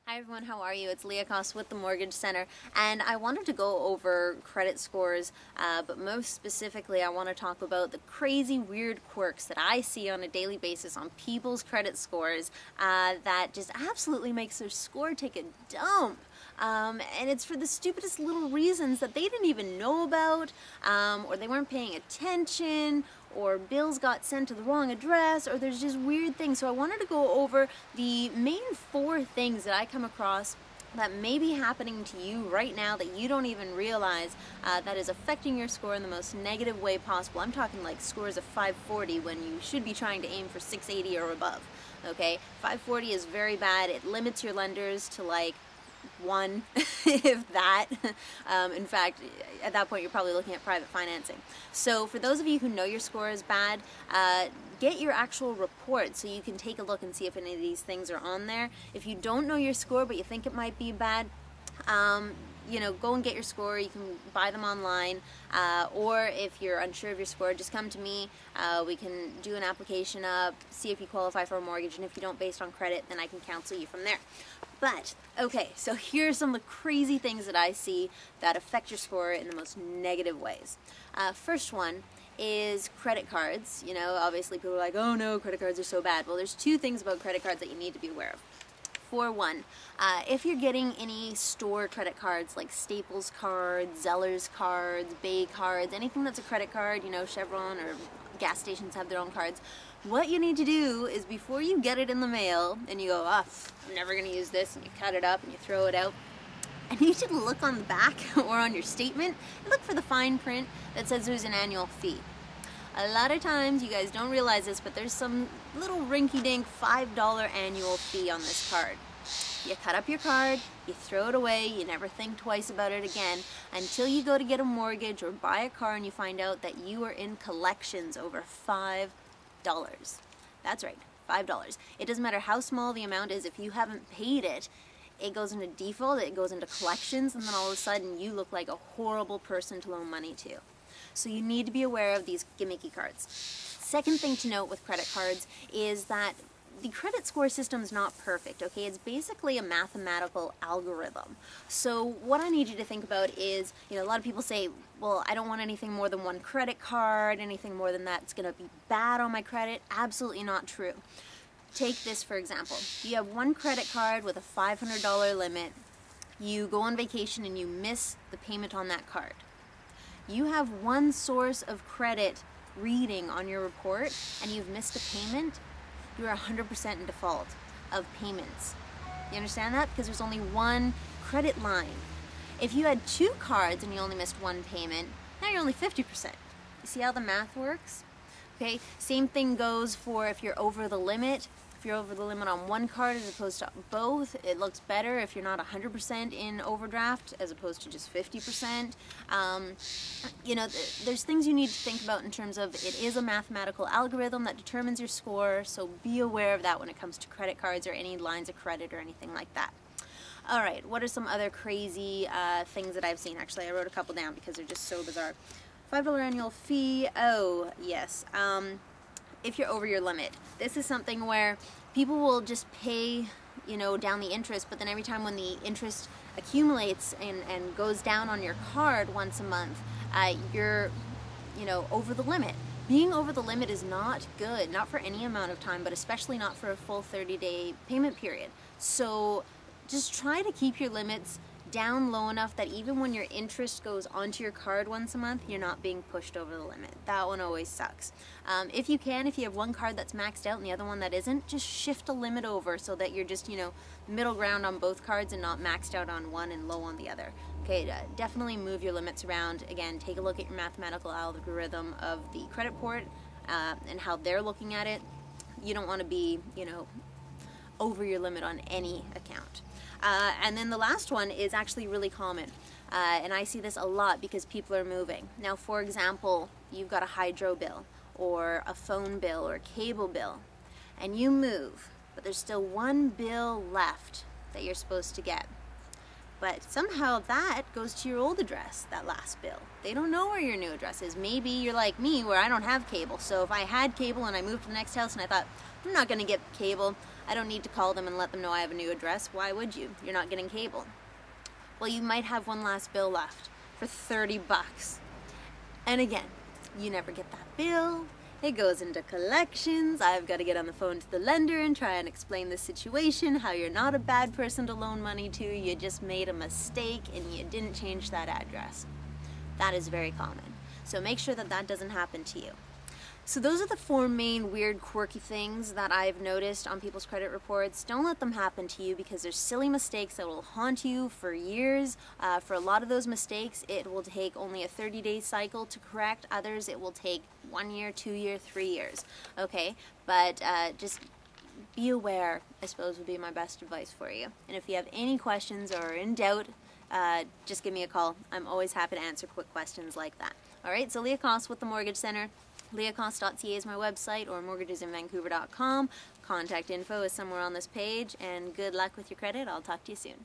Hi everyone, how are you? It's Leah Coss with the Mortgage Center, and I wanted to go over credit scores, but most specifically I want to talk about the crazy weird quirks that I see on a daily basis on people's credit scores that just absolutely makes their score take a dump. And it's for the stupidest little reasons that they didn't even know about, or they weren't paying attention, or bills got sent to the wrong address, or there's just weird things. So I wanted to go over the main 4 things that I come across that may be happening to you right now that you don't even realize that is affecting your score in the most negative way possible. I'm talking like scores of 540 when you should be trying to aim for 680 or above. Okay, 540 is very bad. It limits your lenders to like 1, if that. In fact, at that point you're probably looking at private financing. So for those of you who know your score is bad, get your actual report so you can take a look and see if any of these things are on there. If you don't know your score but you think it might be bad, you know, go and get your score. You can buy them online, or if you're unsure of your score, just come to me. We can do an application up, see if you qualify for a mortgage, and if you don't based on credit, then I can counsel you from there. But, okay, so here's some of the crazy things that I see that affect your score in the most negative ways. First one is credit cards. You know, obviously people are like, oh no, credit cards are so bad. Well, there's 2 things about credit cards that you need to be aware of. For one, if you're getting any store credit cards like Staples cards, Zeller's cards, Bay cards, anything that's a credit card, you know, Chevron or gas stations have their own cards, what you need to do is before you get it in the mail and you go, I'm never going to use this, and you cut it up and you throw it out, I need you to look on the back or on your statement and look for the fine print that says there's an annual fee. A lot of times, you guys don't realize this, but there's some little rinky-dink $5 annual fee on this card. You cut up your card, you throw it away, you never think twice about it again until you go to get a mortgage or buy a car and you find out that you are in collections over $5. That's right, $5. It doesn't matter how small the amount is, if you haven't paid it, it goes into default, it goes into collections, and then all of a sudden you look like a horrible person to loan money to. So you need to be aware of these gimmicky cards. Second thing to note with credit cards is that the credit score system is not perfect, okay? It's basically a mathematical algorithm. So what I need you to think about is, you know, a lot of people say, well, I don't want anything more than 1 credit card, anything more than that's gonna be bad on my credit. Absolutely not true. Take this for example. You have 1 credit card with a $500 limit. You go on vacation and you miss the payment on that card. You have 1 source of credit reading on your report and you've missed a payment, you're 100% in default of payments. You understand that? Because there's only 1 credit line. If you had 2 cards and you only missed 1 payment, now you're only 50%. You see how the math works? Okay, same thing goes for if you're over the limit. If you're over the limit on 1 card as opposed to both, it looks better if you're not 100% in overdraft as opposed to just 50%. You know, there's things you need to think about in terms of it is a mathematical algorithm that determines your score, so be aware of that when it comes to credit cards or any lines of credit or anything like that. Alright, what are some other crazy things that I've seen? Actually, I wrote a couple down because they're just so bizarre. $5 annual fee, oh yes. If you're over your limit. This is something where people will just pay, you know, down the interest, but then every time when the interest accumulates and goes down on your card once a month, you're, you know, over the limit. Being over the limit is not good, not for any amount of time, but especially not for a full 30-day payment period. So just try to keep your limits down low enough that even when your interest goes onto your card once a month, you're not being pushed over the limit. That one always sucks. If you can, if you have 1 card that's maxed out and the other one that isn't, just shift a limit over so that you're just, you know, middle ground on both cards and not maxed out on one and low on the other. Okay, definitely move your limits around. Again, take a look at your mathematical algorithm of the credit port and how they're looking at it. You don't want to be, you know, over your limit on any account. And then the last one is actually really common, and I see this a lot because people are moving. Now, for example, you've got a hydro bill or a phone bill or a cable bill, and you move, but there's still 1 bill left that you're supposed to get. But somehow that goes to your old address, that last bill. They don't know where your new address is. Maybe you're like me where I don't have cable, so if I had cable and I moved to the next house and I thought, I'm not going to get cable. I don't need to call them and let them know I have a new address. Why would you? You're not getting cable. Well, you might have one last bill left for 30 bucks. And again, you never get that bill. It goes into collections. I've got to get on the phone to the lender and try and explain the situation, how you're not a bad person to loan money to, you just made a mistake and you didn't change that address. That is very common. So make sure that that doesn't happen to you. So those are the 4 main weird, quirky things that I've noticed on people's credit reports. Don't let them happen to you because they're silly mistakes that will haunt you for years. For a lot of those mistakes, it will take only a 30-day cycle to correct. Others, it will take 1 year, 2 years, 3 years. Okay, but just be aware, I suppose, would be my best advice for you. And if you have any questions or are in doubt, just give me a call. I'm always happy to answer quick questions like that. All right, so Leah Coss with the Mortgage Center. LeahCoss.ca is my website, or mortgagesinvancouver.com. Contact info is somewhere on this page, and good luck with your credit. I'll talk to you soon.